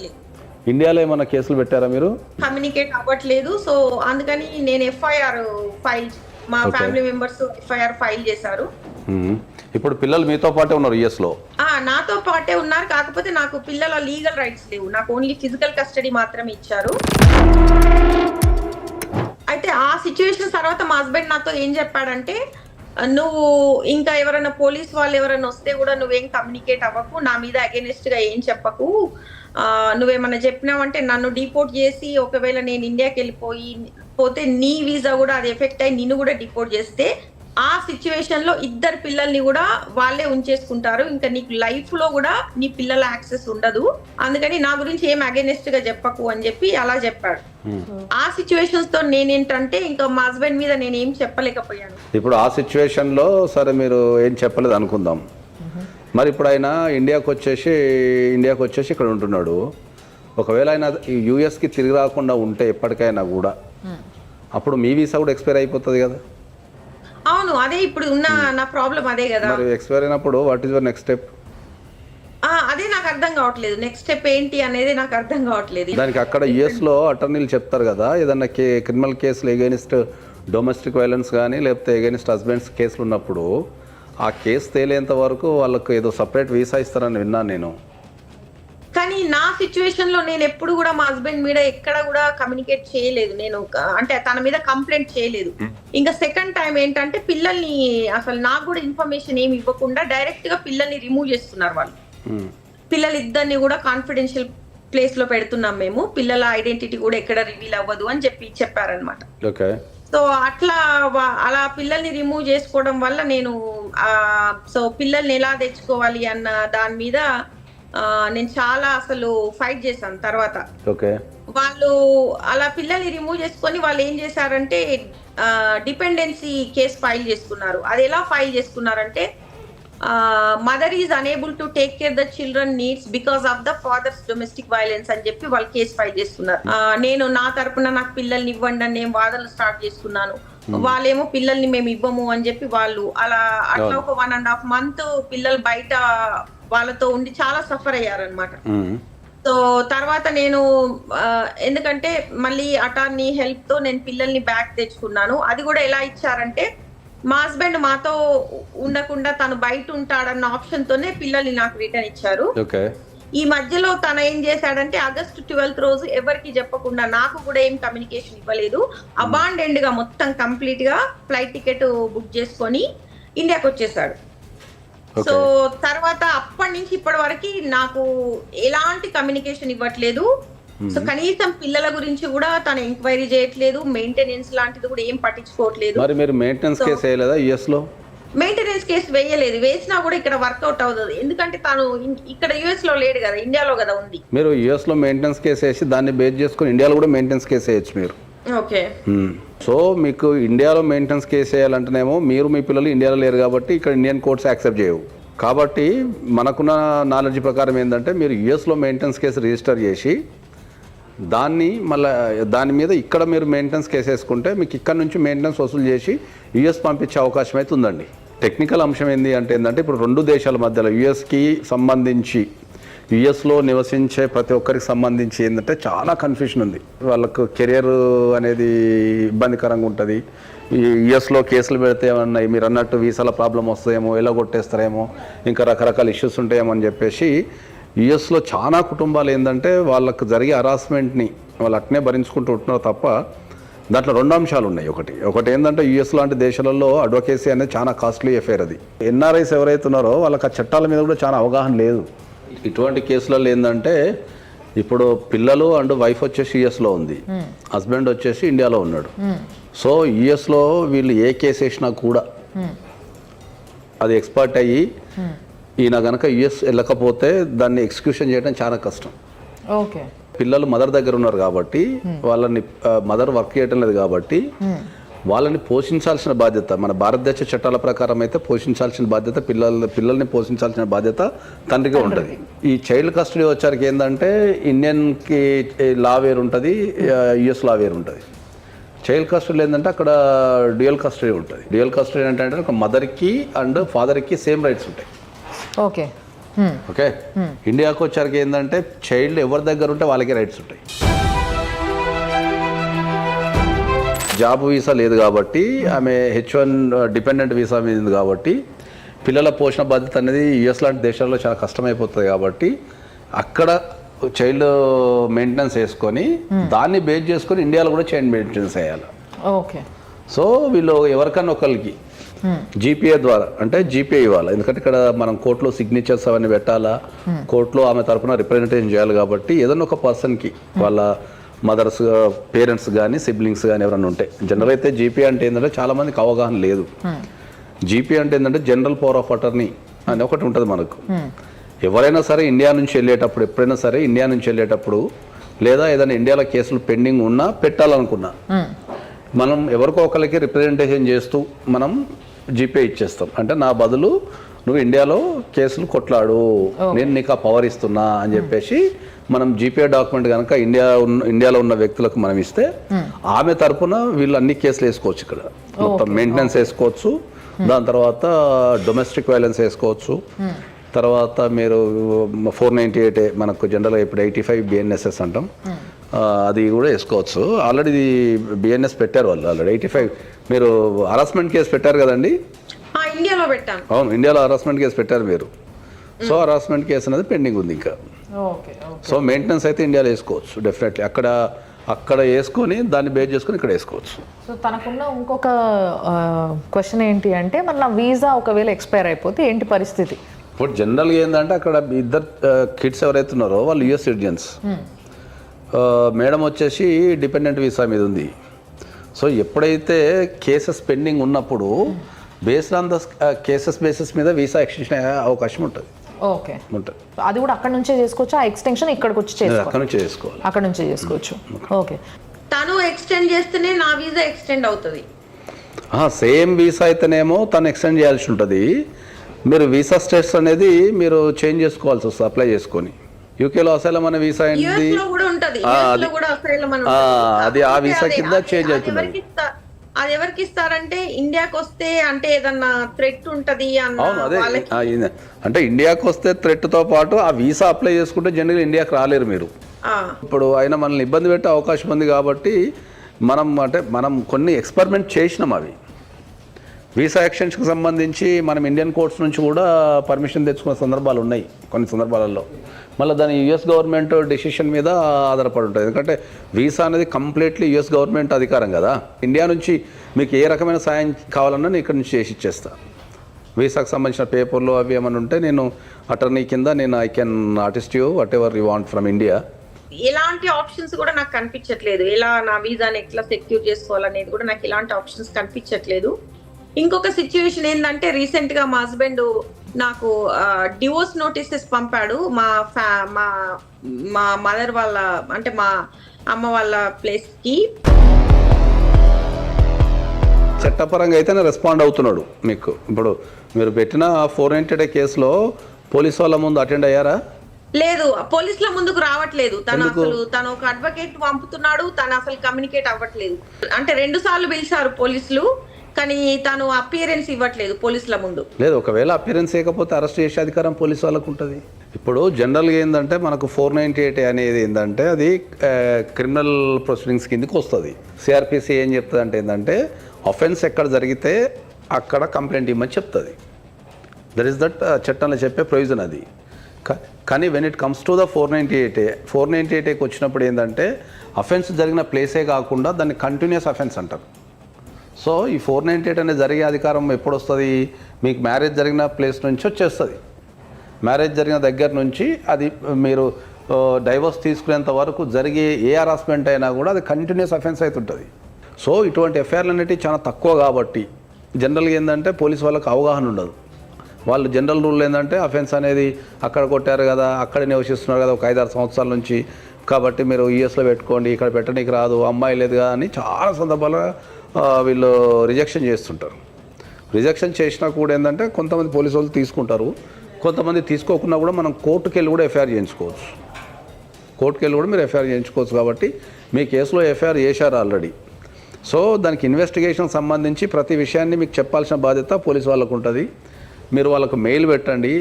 ఇండియాలో ఏమైనా కేసులు పెట్టారా మీరు? కమ్యూనికేట్ అవ్వట్లేదు. సో అందుకని నేను ఎఫ్ఐఆర్ ఫైల్, మా ఫ్యామిలీ మెంబర్స్ ఎఫ్ఐఆర్ ఫైల్ చేశారు. ఇప్పుడు పిల్లలు మీతో పాటే ఉన్నారు యుఎస్ లో? నాతో పాటే ఉన్నారు, కాకపోతే నాకు పిల్లల లీగల్ రైట్స్ లేవు, నాకు ఓన్లీ ఫిజికల్ కస్టడీ మాత్రమే ఇచ్చారు. అయితే ఆ సిచ్యువేషన్ తర్వాత మా హస్బెండ్ నాతో ఏం చెప్పాడంటే, నువ్వు ఇంకా ఎవరైనా పోలీస్ వాళ్ళు ఎవరైనా వస్తే కూడా నువ్వేం కమ్యూనికేట్ అవ్వకు, నా మీద అగెనిస్ట్ గా ఏం చెప్పకు, నువ్వేమన్నా చెప్పినావంటే నన్ను డిపోర్ట్ చేసి ఒకవేళ నేను ఇండియాకి వెళ్ళిపోతే నీ వీసా కూడా అది ఎఫెక్ట్ అయ్యి నిన్ను కూడా డిపోర్ట్ చేస్తే ఆ సిచ్యువేషన్ లో ఇద్దరు పిల్లల్ని కూడా వాళ్ళే ఉంచేసుకుంటారు, ఇంకా నీకు లైఫ్ లో కూడా నీ పిల్లల యాక్సెస్ ఉండదు, అందుకని నా గురించి ఏం అగెనిస్ట్ గా చెప్పకు అని చెప్పి అలా చెప్పాడు. ఆ సిచ్యువేషన్స్ తో నేనేంటంటే ఇంకా మా హస్బెండ్ మీద నేను ఏం చెప్పలేకపోయాను. ఇప్పుడు ఆ సిచ్యువేషన్ లో సరే మీరు ఏం చెప్పలేదు అనుకుందాం, మరి ఇప్పుడు ఆయన ఇండియాకి వచ్చేసి ఇక్కడ ఉంటున్నాడు. ఒకవేళ ఆయన యూఎస్కి తిరిగి రాకుండా ఉంటే ఎప్పటికైనా కూడా అప్పుడు మీ వీసా కూడా ఎక్స్పైర్ అయిపోతుంది కదా. అవును, అదే ఇప్పుడు ఉన్న నా ప్రాబ్లం అదే కదా. మరి ఎక్స్పైర్ అయినప్పుడు what is your next step? అదే నాకు అర్థం కావట్లేదు, నెక్స్ట్ స్టెప్ ఏంటి అనేది నాకు అర్థం కావట్లేదు. దానికి అక్కడ యుఎస్ లో అటర్నీలు చెప్తారు కదా, ఏదన్నా క్రిమినల్ కేసులు ఎగైనిస్ట్ డొమెస్టిక్ వైలెన్స్ కానీ లేకపోతే ఎగైనిస్ట్ హస్బెండ్స్ కేసులు ఉన్నప్పుడు ఆ కేసు తేలేంత వరకు వాళ్ళకు ఏదో సపరేట్ వీసా ఇస్తారని విన్నాను నేను. కానీ నా సిచ్యువేషన్ లో నేను ఎప్పుడు కూడా మా హస్బెండ్ మీద ఎక్కడ కూడా కమ్యూనికేట్ చేయలేదు, నేను అంటే తన మీద కంప్లైంట్ చేయలేదు. ఇంకా సెకండ్ టైం ఏంటంటే పిల్లల్ని అసలు నాకు కూడా ఇన్ఫర్మేషన్ ఏమి ఇవ్వకుండా డైరెక్ట్ గా పిల్లల్ని రిమూవ్ చేస్తున్నారు వాళ్ళు. పిల్లలిద్దరిని కూడా కాన్ఫిడెన్షియల్ ప్లేస్ లో పెడుతున్నాం మేము, పిల్లల ఐడెంటిటీ కూడా ఎక్కడ రివీల్ అవ్వదు అని చెప్పారనమాట. సో అలా పిల్లల్ని రిమూవ్ చేసుకోవడం వల్ల నేను సో పిల్లల్ని ఎలా తెచ్చుకోవాలి అన్న దాని మీద నేను చాలా అసలు ఫైట్ చేశాను. తర్వాత వాళ్ళు అలా పిల్లల్ని రిమూవ్ చేసుకొని వాళ్ళు ఏం చేశారంటే డిపెండెన్సీ కేసు ఫైల్ చేసుకున్నారు. అది ఎలా ఫైల్ చేసుకున్నారంటే mother is unable to take care the children needs because of the father's domestic violence అని చెప్పి వాళ్ళు కేసు ఫైల్ చేసుకున్నారు. నేను నా తరపున నాకు పిల్లల్ని ఇవ్వండి అని నేను వాదనలు స్టార్ట్ చేసుకున్నాను. వాళ్ళేమో పిల్లల్ని మేము ఇవ్వము అని చెప్పి వాళ్ళు అట్లా ఒక 1.5 months పిల్లలు బయట వాళ్ళతో ఉండి చాలా సఫర్ అయ్యారనమాట. సో తర్వాత నేను ఎందుకంటే మళ్ళీ అటార్నీ హెల్ప్ తో నేను పిల్లల్ని బ్యాక్ తెచ్చుకున్నాను. అది కూడా ఎలా ఇచ్చారంటే మా హస్బెండ్ మాతో ఉండకుండా తను బయట ఉంటాడన్న ఆప్షన్ తోనే పిల్లల్ని నాకు రిటర్న్ ఇచ్చారు. ఈ మధ్యలో తను ఏం చేశాడంటే August 12th రోజు ఎవరికి చెప్పకుండా నాకు కూడా ఏం కమ్యూనికేషన్ ఇవ్వలేదు, అబాండెండ్ గా మొత్తం కంప్లీట్ గా ఫ్లైట్ టికెట్ బుక్ చేసుకొని ఇండియాకి వచ్చేసాడు. సో తర్వాత అప్పటి నుంచి ఇప్పటి వరకు నాకు ఎలాంటి కమ్యూనికేషన్ ఇవ్వట్లేదు. సో కనీసం పిల్లల గురించి కూడా తను ఎంక్వైరీ చేయట్లేదు, మెయింటెనెన్స్ లాంటిది కూడా ఏం పట్టించుకోవట్లేదు. మరి మీరు మెయింటెనెన్స్ కేసు వేయలేదా యుఎస్ లో? మెయింటెనెన్స్ కేసు వేయలేదు, వేసినా కూడా ఇక్కడ వర్కౌట్ అవుతుంది ఎందుకంటే తను ఇక్కడ యుఎస్ లో లేడు కదా, ఇండియాలో కదా ఉంది. మీరు యుఎస్ లో మెయింటెనెన్స్ కేసు వేసి దాన్ని బేస్ చేసుకుని ఇండియాలో కూడా మెయింటెనెన్స్ కేసు వేయచ్చు మీరు. ఓకే. సో మీకు ఇండియాలో మెయింటెనెన్స్ కేసు వేయాలంటేనేమో మీరు మీ పిల్లలు ఇండియాలో లేరు కాబట్టి ఇక్కడ ఇండియన్ కోర్ట్స్ యాక్సెప్ట్ చేయవు. కాబట్టి మనకున్న నాలెడ్జ్ ప్రకారం ఏంటంటే మీరు యుఎస్లో మెయింటెనెన్స్ కేసు రిజిస్టర్ చేసి దాని మీద ఇక్కడ మీరు మెయింటెనెన్స్ కేసు వేసుకుంటే మీకు ఇక్కడ నుంచి మెయింటెనెన్స్ వసూలు చేసి యుఎస్ పంపించే అవకాశం అయితే ఉందండి. టెక్నికల్ అంశం ఏంటంటే ఇప్పుడు 2 దేశాల మధ్యలో యుఎస్కి సంబంధించి యుఎస్లో నివసించే ప్రతి ఒక్కరికి సంబంధించి ఏంటంటే చాలా కన్ఫ్యూషన్ ఉంది. వాళ్ళకు కెరియర్ అనేది ఇబ్బందికరంగా ఉంటుంది. ఈ యుఎస్లో కేసులు పెడితే ఏమన్నా మీరు అన్నట్టు వీసాల ప్రాబ్లం వస్తాయేమో, ఎలా కొట్టేస్తారేమో, ఇంకా రకరకాల ఇష్యూస్ ఉంటాయేమో అని చెప్పేసి యుఎస్లో చాలా కుటుంబాలు ఏంటంటే వాళ్ళకు జరిగే హరాస్మెంట్ని వాళ్ళు అట్నే భరించుకుంటూ ఉంటున్నారు తప్ప దాంట్లో 2 అంశాలు ఉన్నాయి. ఒకటి ఏంటంటే యుఎస్ లాంటి దేశాలలో అడ్వకేసీ అనేది చాలా కాస్ట్లీ అఫేర్. అది ఎన్ఆర్ఐస్ ఎవరైతే ఉన్నారో వాళ్ళకి ఆ చట్టాల మీద కూడా చాలా అవగాహన లేదు. ఇటువంటి కేసులలో ఏంటంటే ఇప్పుడు పిల్లలు అండ్ వైఫ్ వచ్చేసి యుఎస్లో ఉంది, హస్బెండ్ వచ్చేసి ఇండియాలో ఉన్నాడు. సో యుఎస్లో వీళ్ళు ఏ కేసు వేసినా కూడా అది ఎక్స్పర్ట్ అయ్యి ఈయన కనుక యుఎస్ వెళ్ళకపోతే దాన్ని ఎగ్జిక్యూషన్ చేయడం చాలా కష్టం. ఓకే. పిల్లలు మదర్ దగ్గర ఉన్నారు కాబట్టి వాళ్ళని మదర్ వర్క్ చేయడం లేదు కాబట్టి వాళ్ళని పోషించాల్సిన బాధ్యత మన భారతదేశ చట్టాల ప్రకారం అయితే పోషించాల్సిన బాధ్యత పిల్లల్ని పోషించాల్సిన బాధ్యత తండ్రిగా ఉంటుంది. ఈ చైల్డ్ కస్టడీ వచ్చారికి ఏంటంటే ఇండియన్కి లా వేరు ఉంటుంది, యుఎస్ లా వేరు ఉంటుంది. చైల్డ్ కస్టడీ ఏంటంటే అక్కడ డ్యూయల్ కస్టడీ ఉంటుంది. డ్యూయల్ కస్టడీ అంటే ఒక మదర్కి అండ్ ఫాదర్కి సేమ్ రైట్స్ ఉంటాయి. ఓకే. ఓకే. ఇండియాకి వచ్చారికి ఏంటంటే చైల్డ్ ఎవరి దగ్గర ఉంటే వాళ్ళకి రైట్స్ ఉంటాయి. జాబ్ వీసా లేదు కాబట్టి ఆమె H1 డిపెండెంట్ వీసా మీద ఉంది కాబట్టి పిల్లల పోషణ బాధ్యత అనేది యుఎస్ లాంటి దేశాల్లో చాలా కష్టమైపోతుంది. కాబట్టి అక్కడ చైల్డ్ మెయింటెనెన్స్ వేసుకొని దాన్ని బేస్ చేసుకొని ఇండియాలో కూడా చైల్డ్ మెయింటెనెన్స్ వేయాలి. ఓకే. సో వీళ్ళు ఎవరికన్నా ఒకరికి జీపీఏ ద్వారా అంటే జీపీఏ ఇవ్వాలి, ఎందుకంటే ఇక్కడ మనం కోర్టులో సిగ్నేచర్స్ అవన్నీ పెట్టాలా, కోర్టులో ఆమె తరఫున రిప్రజెంటేషన్ చేయాలి. కాబట్టి ఏదైనా ఒక పర్సన్కి వాళ్ళ మదర్స్ పేరెంట్స్ కానీ సిబ్లింగ్స్ కానీ ఎవరైనా ఉంటే, జనరల్ అయితే జీపీఏ అంటే ఏంటంటే చాలామందికి అవగాహన లేదు. జీపీఏ అంటే ఏంటంటే జనరల్ పవర్ ఆఫ్ అటర్నీ అని ఒకటి ఉంటుంది మనకు. ఎవరైనా సరే ఇండియా నుంచి వెళ్ళేటప్పుడు, ఎప్పుడైనా సరే ఇండియా నుంచి వెళ్ళేటప్పుడు, లేదా ఏదైనా ఇండియాలో కేసులు పెండింగ్ ఉన్నా పెట్టాలనుకున్నా, మనం ఎవరికో ఒకరికి రిప్రజెంటేషన్ చేస్తూ మనం జీపే ఇచ్చేస్తాం. అంటే నా బదులు నువ్వు ఇండియాలో కేసులు కొట్లాడు, నేను నీకు ఆ పవర్ ఇస్తున్నా అని చెప్పేసి మనం జీపే డాక్యుమెంట్ కనుక ఇండియాలో ఉన్న వ్యక్తులకు మనం ఇస్తే ఆమె తరపున వీళ్ళు అన్ని కేసులు వేసుకోవచ్చు. ఇక్కడ మొత్తం మెయింటెనెన్స్ వేసుకోవచ్చు, దాని తర్వాత డొమెస్టిక్ వైలెన్స్ వేసుకోవచ్చు, తర్వాత మీరు 498 మనకు జనరల్గా ఇప్పుడు 85 BNSS అంటాం, అది కూడా వేసుకోవచ్చు. ఆల్రెడీ బిఎన్ఎస్ పెట్టారు వాళ్ళు, ఆల్రెడీ 85 మీరు హరాస్మెంట్ కేసు పెట్టారు కదండి. ఇండియాలో పెట్టాను. అవును, ఇండియాలో హరాస్మెంట్ కేసు పెట్టారు మీరు. సో హరాస్మెంట్ కేసు అనేది పెండింగ్ ఉంది ఇంకా. సో మెయింటెనెన్స్ అయితే ఇండియాలో వేసుకోవచ్చు డెఫినెట్లీ. అక్కడ వేసుకొని దాన్ని బేస్ చేసుకొని ఇక్కడ వేసుకోవచ్చు. సో తనకున్న ఇంకొక క్వశ్చన్ ఏంటి అంటే, మన నా వీసా ఒకవేళ ఎక్స్పైర్ అయిపోతే ఏంటి పరిస్థితి? ఇప్పుడు జనరల్గా ఏంటంటే అక్కడ ఇద్దరు కిడ్స్ ఎవరైతే ఉన్నారో వాళ్ళు యూఎస్ సిటిజన్స్, మేడం వచ్చేసి డిపెండెంట్ వీసా మీద ఉంది. సో ఎప్పుడైతే కేసెస్ పెండింగ్ ఉన్నప్పుడు based on the cases basis మీద వీసా ఎక్స్టెన్షన్ అయ్యే అవకాశం ఉంటుంది. ఓకే, ఉంటుంది. అది కూడా అక్కడ నుంచే చేసుకోవచ్చు, ఆ ఎక్స్టెన్షన్ ఇక్కడికి వచ్చి అక్కడ నుంచి చేసుకోవాలి, అక్కడ నుంచే చేసుకోవచ్చు. ఓకే, తను ఎక్స్టెండ్ చేస్తేనే నా వీసా ఎక్స్టెండ్ అవుతుంది. సేమ్ వీసా అయితేనేమో తను ఎక్స్టెండ్ చేయాల్సి ఉంటుంది. మీరు వీసా స్టేటస్ అనేది మీరు చేంజ్ చేసుకోవాల్సి వస్తుంది అప్లై చేసుకొని. యూకేలో అసైలం అనే వీసా ఏంటి, అది ఆ వీసా కింద చేంజ్ అవుతుంది. అది ఎవరికి ఇస్తారంటే ఇండియాకి వస్తే, అంటే ఏదన్నా థ్రెట్ ఉంటది. అవును, అదే అంటే ఇండియాకి వస్తే థ్రెట్ తో పాటు ఆ వీసా అప్లై చేసుకుంటే జనరల్ ఇండియాకి రాలేరు మీరు. ఇప్పుడు ఆయన మనల్ని ఇబ్బంది పెట్టే అవకాశం ఉంది. కాబట్టి మనం కొన్ని ఎక్స్పెరిమెంట్ చేసినాం. అవి వీసా ఎక్స్టెన్షన్కి సంబంధించి మనం ఇండియన్ కోర్ట్స్ నుంచి కూడా పర్మిషన్ తెచ్చుకున్న సందర్భాలు ఉన్నాయి కొన్ని సందర్భాలలో. మళ్ళీ దాని యుఎస్ గవర్నమెంట్ డెసిషన్ మీద ఆధారపడి ఉంటుంది. ఎందుకంటే వీసా అనేది కంప్లీట్లీ యుఎస్ గవర్నమెంట్ అధికారం కదా. ఇండియా నుంచి మీకు ఏ రకమైన సాయం కావాలన్నా నేను ఇక్కడ నుంచి చేసి ఇచ్చేస్తా. వీసాకు సంబంధించిన పేపర్లు అవి ఏమైనా ఉంటే నేను అటర్నీ కింద I can artist you what ever you want from India. ఎలాంటి ఆప్షన్స్ కూడా నాకు కనిపించట్లేదు. ఎలా నా వీసాని ఎట్లా సెక్యూర్ చేసుకోవాలనేది కూడా నాకు ఎలాంటి ఆప్షన్స్ కనిపించట్లేదు. ఇంకొక సిచ్యువేషన్ ఏంటంటే, రీసెంట్ గా మా హస్బెండ్ నాకు డివోర్స్ నోటీసెస్ పంపాడు. మా మదర్ వాళ్ళ, అంటే మా అమ్మ వాళ్ళ ప్లేస్ కి. చట్టపరంగా అయితేనే రెస్పాండ్ అవుతున్నాడు మీకు. ఇప్పుడు మీరు పెట్టిన 498 కేసులో పోలీసు వాళ్ళ ముందు అటెండ్ అయ్యారా? లేదు, పోలీసుల ముందుకు రావట్లేదు. తను ఒక అడ్వకేట్ పంపుతున్నాడు, తను అసలు కమ్యూనికేట్ అవ్వట్లేదు. అంటే 2 సార్లు పిలిచారు పోలీసులు, కానీ తను అపియరెన్స్ ఇవ్వట్లేదు పోలీసుల ముందు. లేదు, ఒకవేళ అపియరెన్స్ చేయకపోతే అరెస్ట్ చేసే అధికారం పోలీసు వాళ్ళకు ఉంటుంది. ఇప్పుడు జనరల్గా ఏంటంటే మనకు 498 అనేది ఏంటంటే అది క్రిమినల్ ప్రొసీడింగ్స్ కిందకి వస్తుంది. సిఆర్పిసి ఏం చెప్తుంది అంటే ఏంటంటే అఫెన్స్ ఎక్కడ జరిగితే అక్కడ కంప్లైంట్ ఇవ్వమని చెప్తుంది. దట్ ఈస్ దట్ చట్టంలో చెప్పే ప్రొవిజన్ అది. కానీ when it comes to the 498కి వచ్చినప్పుడు ఏంటంటే అఫెన్స్ జరిగిన ప్లేసే కాకుండా దాన్ని కంటిన్యూస్ అఫెన్స్ అంటారు. సో ఈ 498 అనేది జరిగే అధికారం ఎప్పుడు వస్తుంది? మీకు మ్యారేజ్ జరిగిన ప్లేస్ నుంచి వచ్చేస్తుంది. మ్యారేజ్ జరిగిన దగ్గర నుంచి అది మీరు డైవర్స్ తీసుకునేంత వరకు జరిగే ఏ హరాస్మెంట్ అయినా కూడా అది కంటిన్యూస్ అఫెన్స్ అవుతుంటుంది. సో ఇటువంటి ఎఫ్ఐఆర్లు అనేవి చాలా తక్కువ కాబట్టి జనరల్గా ఏంటంటే పోలీసు వాళ్ళకి అవగాహన ఉండదు. వాళ్ళు జనరల్ రూల్ ఏంటంటే అఫెన్స్ అనేది అక్కడ కొట్టారు కదా, అక్కడే నివసిస్తున్నారు కదా ఒక 5-6 సంవత్సరాల నుంచి, కాబట్టి మీరు యూఎస్లో పెట్టుకోండి, ఇక్కడ పెట్టడానికి రాదు, అమ్మాయి లేదు కదా అని చాలా సందర్భాలుగా వీళ్ళు రిజెక్షన్ చేస్తుంటారు. రిజెక్షన్ చేసినా కూడా ఏంటంటే కొంతమంది పోలీసు వాళ్ళు తీసుకుంటారు, కొంతమంది తీసుకోకుండా కూడా మనం కోర్టుకు వెళ్ళి కూడా ఎఫ్ఐఆర్ చేయించుకోవచ్చు. కోర్టుకు వెళ్ళి కూడా మీరు ఎఫ్ఐఆర్ చేయించుకోవచ్చు. కాబట్టి మీ కేసులో ఎఫ్ఐఆర్ చేశారు ఆల్రెడీ. సో దానికి ఇన్వెస్టిగేషన్ సంబంధించి ప్రతి విషయాన్ని మీకు చెప్పాల్సిన బాధ్యత పోలీసు వాళ్ళకు ఉంటుంది. మీరు వాళ్ళకు మెయిల్ పెట్టండి,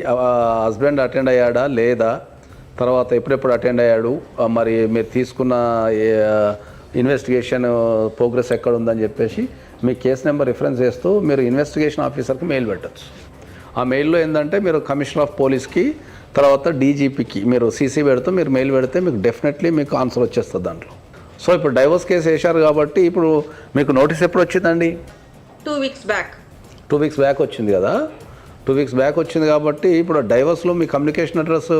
హస్బెండ్ అటెండ్ అయ్యాడా లేదా, తర్వాత ఎప్పుడెప్పుడు అటెండ్ అయ్యాడు, మరి మీరు తీసుకున్న ఇన్వెస్టిగేషన్ ప్రోగ్రెస్ ఎక్కడ ఉందని చెప్పేసి మీ కేసు నెంబర్ రిఫరెన్స్ చేస్తూ మీరు ఇన్వెస్టిగేషన్ ఆఫీసర్కి మెయిల్ పెట్టచ్చు. ఆ మెయిల్లో ఏంటంటే మీరు కమిషనర్ ఆఫ్ పోలీస్కి, తర్వాత డీజీపీకి మీరు సీసీ పెడుతూ మీరు మెయిల్ పెడితే మీకు డెఫినెట్లీ మీకు ఆన్సర్ వచ్చేస్తుంది దాంట్లో. సో ఇప్పుడు డైవర్స్ కేసు వేశారు కాబట్టి ఇప్పుడు మీకు నోటీస్ ఎప్పుడు వచ్చిందండి? 2 weeks బ్యాక్. 2 weeks బ్యాక్ వచ్చింది కదా. 2 weeks బ్యాక్ వచ్చింది కాబట్టి ఇప్పుడు డైవర్స్లో మీ కమ్యూనికేషన్ అడ్రస్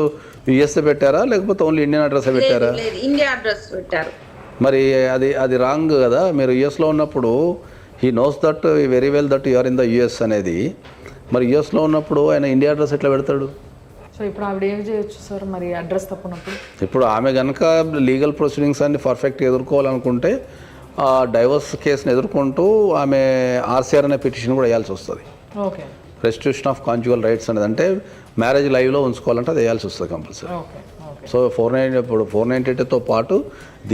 యూఎస్ఏ పెట్టారా లేకపోతే ఓన్లీ ఇండియన్ అడ్రస్ పెట్టారా? లేదు, ఇండియా అడ్రస్ పెట్టారు. మరి అది రాంగ్ కదా. మీరు యుఎస్లో ఉన్నప్పుడు he knows that very well that you are in the US అనేది. మరి యుఎస్లో ఉన్నప్పుడు ఆయన ఇండియా అడ్రస్ ఎట్లా పెడతాడు? సో ఇప్పుడు ఆవిడ ఏం చేయొచ్చు సార్ మరి అడ్రస్ తప్పునప్పుడు? ఇప్పుడు ఆమె కనుక లీగల్ ప్రొసీడింగ్స్ అన్ని పర్ఫెక్ట్గా ఎదుర్కోవాలనుకుంటే ఆ డైవర్స్ కేసుని ఎదుర్కొంటూ ఆమె ఆర్సీఆర్ అనే పిటిషన్ కూడా వేయాల్సి వస్తుంది. Okay. Restitution of conjugal rights అనేది అంటే మ్యారేజ్ లైవ్లో ఉంచుకోవాలంటే అది వేయాల్సి వస్తుంది కంపల్సరీ. ఓకే. సో 498తో పాటు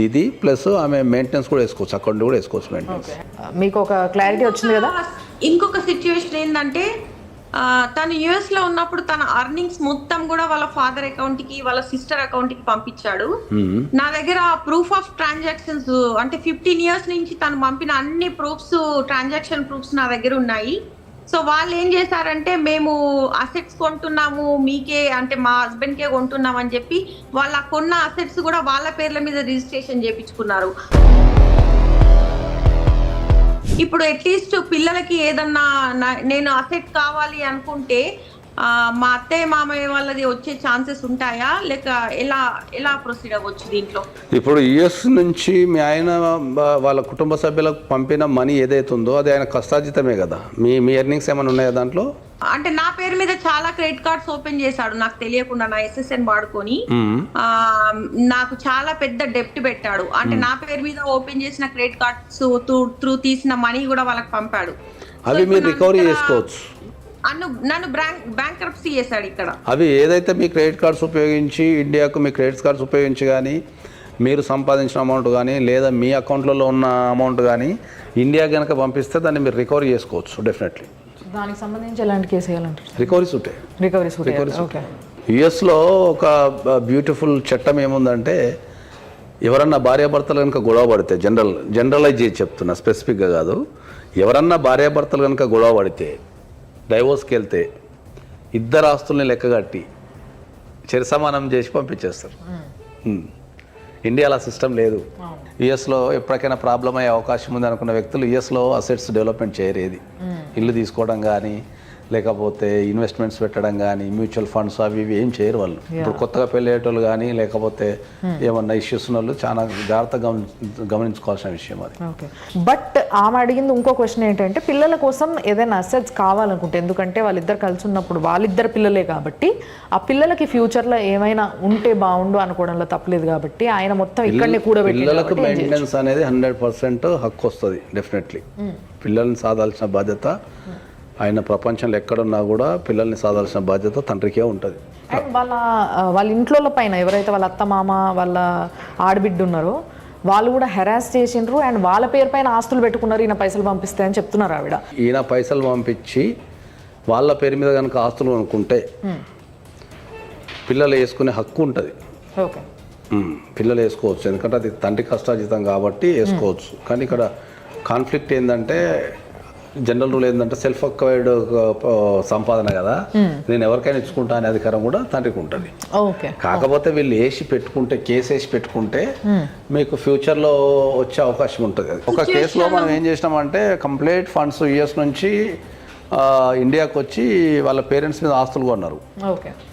ఇది ప్లస్ ఆమె మెయింటెనెన్స్ కూడా వేసుకోవచ్చు, అకౌంట్ కూడా వేసుకోవచ్చు మెయింటెనెన్స్. మీకు ఒక క్లారిటీ వచ్చింది కదా. ఇంకొక సిచ్యువేషన్ ఏంటంటే తను యుఎస్ లో ఉన్నప్పుడు తన అర్నింగ్స్ మొత్తం కూడా వాళ్ళ ఫాదర్ అకౌంట్ కి వాళ్ళ సిస్టర్ అకౌంట్ కి పంపించాడు. నా దగ్గర ప్రూఫ్ ఆఫ్ ట్రాన్సాక్షన్స్ అంటే 15 years నుంచి తను పంపిన అన్ని ప్రూఫ్స్, ట్రాన్సాక్షన్ ప్రూఫ్స్ నా దగ్గర ఉన్నాయి. సో వాళ్ళు ఏం చేశారంటే మేము అసెట్స్ కొంటున్నాము మీకే అంటే మా హస్బెండ్ కే కొంటున్నాం అని చెప్పి వాళ్ళ కొన్న అసెట్స్ కూడా వాళ్ళ పేర్ల మీద రిజిస్ట్రేషన్ చేయించుకున్నారు. ఇప్పుడు అట్లీస్ట్ పిల్లలకి ఏదన్నా నేను అసెట్ కావాలి అనుకుంటే మా అత్తయ్య మామయ్య వాళ్ళది వచ్చే ఛాన్సెస్ ఉంటాయా లేక ఎలా ప్రొసీడ్ అవ్వచ్చు దీంట్లో? ఇప్పుడు యుఎస్ నుంచి మీ ఆయన వాళ్ళ కుటుంబ సభ్యులకు పంపిన మనీ ఏదైతే ఉందో అది ఆయన కష్టార్జితమే కదా. మీ ఎర్నింగ్స్ ఏమైనా ఉన్నాయా దాంట్లో? అంటే నా పేరు మీద చాలా క్రెడిట్ కార్డ్స్ ఓపెన్ చేశాడు నాకు తెలియకుండా, నా SSN వాడుకొని నాకు చాలా పెద్ద డెప్ట్ పెట్టాడు. అంటే నా పేరు మీద ఓపెన్ చేసిన క్రెడిట్ కార్డ్స్ త్రూ తీసిన మనీ కూడా వాళ్ళకి పంపాడు. అవి మీరు రికవరీ చేసుకోవచ్చు. నన్ను బ్యాంక్రప్సీ చేశాడు ఇక్కడ. అవి ఏదైతే మీ క్రెడిట్ కార్డ్స్ ఉపయోగించి ఇండియాకు మీ క్రెడిట్ కార్డ్స్ ఉపయోగించి కానీ మీరు సంపాదించిన అమౌంట్ కానీ లేదా మీ అకౌంట్లలో ఉన్న అమౌంట్ కానీ ఇండియా కనుక పంపిస్తే దాన్ని మీరు రికవరీ చేసుకోవచ్చు డెఫినెట్లీ. దానికి సంబంధించి ఎలాంటి కేసు వేయాలంటారు? రికవరీస్ ఉంటాయి. రికవరీస్. ఓకే. యుఎస్లో ఒక బ్యూటిఫుల్ చట్టం ఏముందంటే ఎవరన్నా భార్యాభర్తలు కనుక గొడవ పడితే జనరలైజ్ చేసి చెప్తున్నా, స్పెసిఫిక్గా కాదు, ఎవరన్నా భార్యాభర్తలు కనుక గొడవ పడితే డైవోర్స్కి వెళ్తే ఇద్దరు ఆస్తుల్ని లెక్కగట్టి సమానం చేసి పంపించేస్తారు. ఇండియాలో సిస్టమ్ లేదు. యుఎస్లో ఎప్పటికైనా ప్రాబ్లం అయ్యే అవకాశం ఉంది అనుకున్న వ్యక్తులు యుఎస్లో అసెట్స్ డెవలప్మెంట్ చేయరేది. ఇల్లు తీసుకోవడం కానీ లేకపోతే ఇన్వెస్ట్మెంట్స్ పెట్టడం కానీ మ్యూచువల్ ఫండ్స్ అవి ఇవి ఏం చేయరు వాళ్ళు. ఇప్పుడు కొత్తగా పెళ్ళేటోళ్ళు కానీ లేకపోతే ఏమన్నా ఇష్యూస్ ఉన్న వాళ్ళు చాలా జాగ్రత్తగా గమనించుకోవాల్సిన విషయం అది. ఓకే. బట్ ఆమె అడిగింది ఇంకో క్వశ్చన్ ఏంటంటే పిల్లల కోసం ఏదైనా అసెట్స్ కావాలనుకుంటే, ఎందుకంటే వాళ్ళిద్దరు కలిసి ఉన్నప్పుడు వాళ్ళిద్దరు పిల్లలే కాబట్టి ఆ పిల్లలకి ఫ్యూచర్లో ఏమైనా ఉంటే బాగుండు అనుకోవడంలో తప్పలేదు కాబట్టి ఆయన మొత్తం ఇక్కడనే కూడా పిల్లలకు మెయింటెనెన్స్ అనేది 100% హక్కు వస్తుంది డెఫినెట్లీ. పిల్లల్ని సాధాల్సిన బాధ్యత ఆయన ప్రపంచంలో ఎక్కడున్నా కూడా పిల్లల్ని సాధాల్సిన బాధ్యత తండ్రికే ఉంటుంది. అండ్ వాళ్ళ ఇంట్లో పైన ఎవరైతే వాళ్ళ అత్త మామ వాళ్ళ ఆడబిడ్డ ఉన్నారో వాళ్ళు కూడా హెరాస్ చేసిండ్రు అండ్ వాళ్ళ పేరు పైన ఆస్తులు పెట్టుకున్నారు ఈయన పైసలు పంపిస్తే అని చెప్తున్నారు ఆవిడ. ఈయన పైసలు పంపించి వాళ్ళ పేరు మీద కనుక ఆస్తులు అనుకుంటే పిల్లలు వేసుకునే హక్కు ఉంటుంది. ఓకే. పిల్లలు వేసుకోవచ్చు, ఎందుకంటే అది తండ్రి కష్టార్జితం కాబట్టి వేసుకోవచ్చు. కానీ ఇక్కడ కాన్ఫ్లిక్ట్ ఏంటంటే జనరల్ రూల్ ఏంటంటే సెల్ఫ్ అక్వైర్డ్ సంపాదన కదా, నేను ఎవరికైనా ఇచ్చుకుంటా అనే అధికారం కూడా తండ్రికి ఉంటుంది. కాకపోతే వీళ్ళు వేసి పెట్టుకుంటే, కేసు వేసి పెట్టుకుంటే మీకు ఫ్యూచర్లో వచ్చే అవకాశం ఉంటుంది. ఒక కేసులో మనం ఏం చేసినామంటే కంప్లీట్ ఫండ్స్ యుఎస్ నుంచి ఇండియాకి వచ్చి వాళ్ళ పేరెంట్స్ మీద ఆస్తులు కొన్నారు.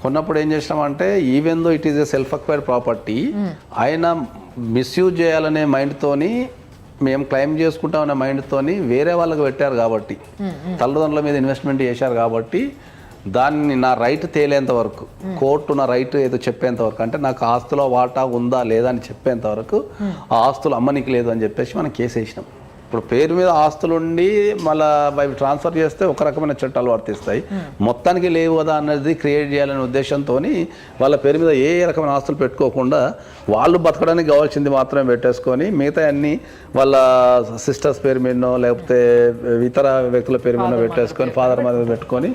కొన్నప్పుడు ఏం చేసినామంటే even though it is a self acquired property, ఆయన మిస్యూజ్ చేయాలనే మైండ్తోని మేము క్లెయిమ్ చేసుకుంటామనే మైండ్తోని వేరే వాళ్ళకి పెట్టారు కాబట్టి, తల్లిదండ్రుల మీద ఇన్వెస్ట్మెంట్ చేశారు కాబట్టి దాన్ని నా రైట్ తేలేంత వరకు, కోర్టు నా రైట్ ఏదో చెప్పేంత వరకు, అంటే నాకు ఆస్తులో వాటా ఉందా లేదా అని చెప్పేంత వరకు ఆ ఆస్తులు అమ్మనికి లేదు అని చెప్పేసి మనం కేసు వేసినాం. ఇప్పుడు పేరు మీద ఆస్తులుండి మళ్ళీ అవి ట్రాన్స్ఫర్ చేస్తే ఒక రకమైన చట్టాలు వర్తిస్తాయి, మొత్తానికి లేవు కదా అన్నది క్రియేట్ చేయాలనే ఉద్దేశంతో వాళ్ళ పేరు మీద ఏ రకమైన ఆస్తులు పెట్టుకోకుండా వాళ్ళు బతకడానికి కావాల్సింది మాత్రమే పెట్టేసుకొని మిగతా అన్ని వాళ్ళ సిస్టర్స్ పేరు మీదనో లేకపోతే ఇతర వ్యక్తుల పేరు మీద పెట్టేసుకొని ఫాదర్ మీద పెట్టుకొని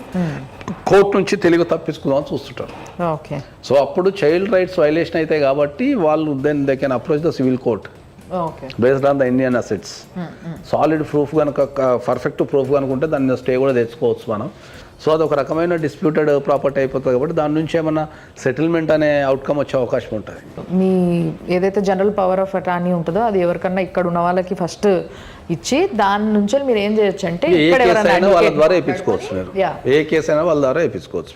కోర్టు నుంచి తెలుగు తప్పించుకుందామని చూస్తుంటారు. సో అప్పుడు చైల్డ్ రైట్స్ వైలేషన్ అయితే కాబట్టి వాళ్ళు then they can approach the civil court. Okay. Based on the Indian assets. Solid proof కనుక పర్ఫెక్ట్ ప్రూఫ్ కనుకుంటే దాన్ని స్టే కూడా తెచ్చుకోవచ్చు మనం. సో అది ఒక రకమైన డిస్ప్యూటెడ్ ప్రాపర్టీ అయిపోతుంది కాబట్టి దాని నుంచి ఏమన్నా సెటిల్మెంట్ అనే అవుట్కమ్ వచ్చే అవకాశం ఉంటుంది. మీ ఏదైతే జనరల్ పవర్ ఆఫ్ అటార్నీ ఉంటుందో అది ఎవరికన్నా ఇక్కడ ఉన్న వాళ్ళకి ఫస్ట్ ఇచ్చి దాని నుంచి మీరు ఏం చేయొచ్చు అంటే ఏ కేసు అయినా వాళ్ళ ద్వారా వేయించుకోవచ్చు మీరు. ఏ కేసు అయినా వాళ్ళ ద్వారా వేయించుకోవచ్చు.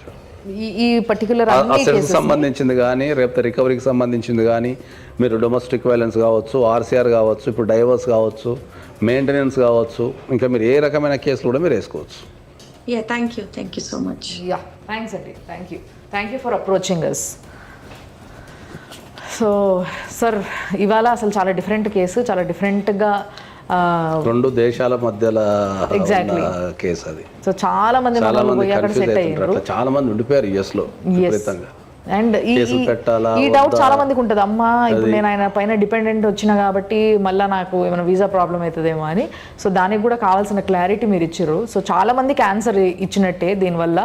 ఈ పర్టికులర్ అసెట్స్ సంబంధించింది కానీ రేపు రికవరీకి సంబంధించింది కానీ మీరు డొమెస్టిక్ వైలెన్స్ కావచ్చు, ఆర్సీఆర్ కావచ్చు, ఇప్పుడు డైవర్స్ కావచ్చు, మెయింటెనెన్స్ కావచ్చు, ఇంకా మీరు ఏ రకమైన కేసులు కూడా మీరు వేసుకోవచ్చు. Yeah, thank you so much. Yeah, thanks అండి, thank you for approaching us. So sir ఇవాళ అసలు చాలా డిఫరెంట్ కేసు, చాలా డిఫరెంట్గా రెండు దేశాల మధ్యలో ఎగ్జాక్ట్లీ కేసు అది. సో చాలా మంది సెట్ అయ్యారు, చాలా మంది ఉండిపోయారు యుఎస్ లో విపరీతంగా. అండ్ ఈ డౌట్ చాలా మందికి ఉంటుంది, అమ్మా ఇప్పుడు నేను ఆయన పైన డిపెండెంట్ వచ్చిన కాబట్టి మళ్ళీ నాకు ఏమైనా వీసా ప్రాబ్లం అవుతుందేమో అని. సో దానికి కూడా కావాల్సిన క్లారిటీ మీరు ఇచ్చారు. సో చాలా మందికి ఆన్సర్ ఇచ్చినట్టే దీనివల్ల.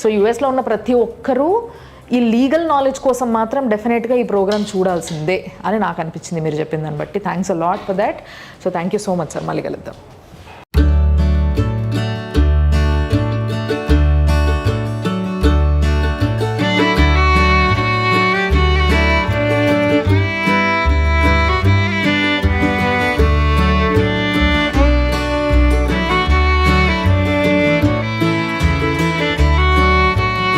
సో యుఎస్లో ఉన్న ప్రతి ఒక్కరూ ఈ లీగల్ నాలెడ్జ్ కోసం మాత్రం డెఫినెట్గా ఈ ప్రోగ్రామ్ చూడాల్సిందే అని నాకు అనిపించింది మీరు చెప్పిన దాన్ని బట్టి. Thanks a lot for that. So thank you so much sir, మళ్ళీ కలుద్దాం.